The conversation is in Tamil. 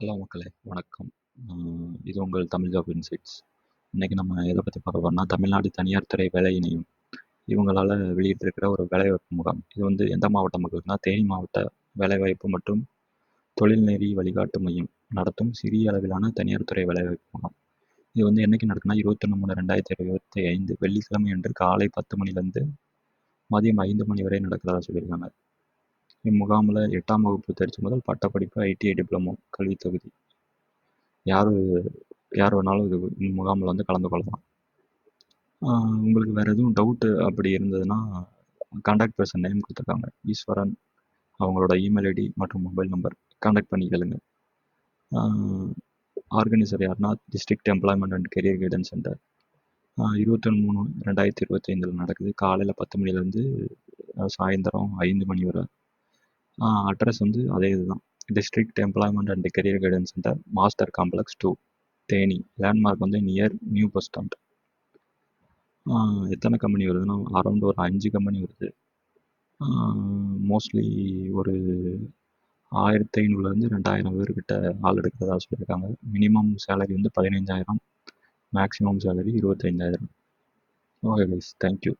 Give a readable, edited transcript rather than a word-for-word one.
ஹலோ மக்களே, வணக்கம். இது உங்கள் தமிழ் ஜாப் இன்சைட்ஸ். இன்னைக்கு நம்ம எதை பற்றி பார்க்க போறோம்னா, தமிழ்நாடு தனியார் துறை வேலை இணையம் இவங்களால வெளியிட்டிருக்கிற ஒரு வேலைவாய்ப்பு முகாம். இது எந்த மாவட்ட மக்களுக்குனா, தேனி மாவட்ட வேலைவாய்ப்பு மற்றும் தொழில்நெறி வழிகாட்டு மையம் நடத்தும் சிறிய அளவிலான தனியார் துறை வேலைவாய்ப்பு முகாம். இது என்னைக்கு நடக்குன்னா 21/3/2025 வெள்ளிக்கிழமை அன்று காலை 10 மணிலேருந்து மதியம் 5 மணி வரை நடக்கிறதா சொல்லியிருக்காங்க. இம்முகாமில் 8ஆம் வகுப்பு தேர்ச்சி முதல் பட்டப்படிப்பு, ITI டிப்ளமோ கல்வித் தகுதி யார் யார் வேணாலும் இது முகாமில் கலந்து கொள்ளலாம். உங்களுக்கு வேறு எதுவும் டவுட்டு அப்படி இருந்ததுன்னா, கான்டாக்ட் பர்சன் நேம் கொடுத்துருக்காங்க, ஈஸ்வரன். அவங்களோட இமெயில் ஐடி மற்றும் மொபைல் நம்பர் கான்டாக்ட் பண்ணி கேளுங்க. ஆர்கனைசர் யாருன்னா, district employment and career guidance centre. 23/3/2025 நடக்குது. காலையில் 10 மணிலேருந்து சாயந்தரம் 5 மணி வரை. அட்ரஸ் அதே இதுதான், district employment and career guidance centre, master complex 2, Theni. Landmark near new bus stand. எத்தனை கம்பெனி வருதுன்னா, அரௌண்ட் ஒரு 5 கம்பெனி வருது. மோஸ்ட்லி ஒரு 1500-2000 பேர்கிட்ட ஆள் எடுக்கிறதா சொல்லியிருக்காங்க. Minimum salary 15,000, maximum salary 25,000. Okay guys, thank you.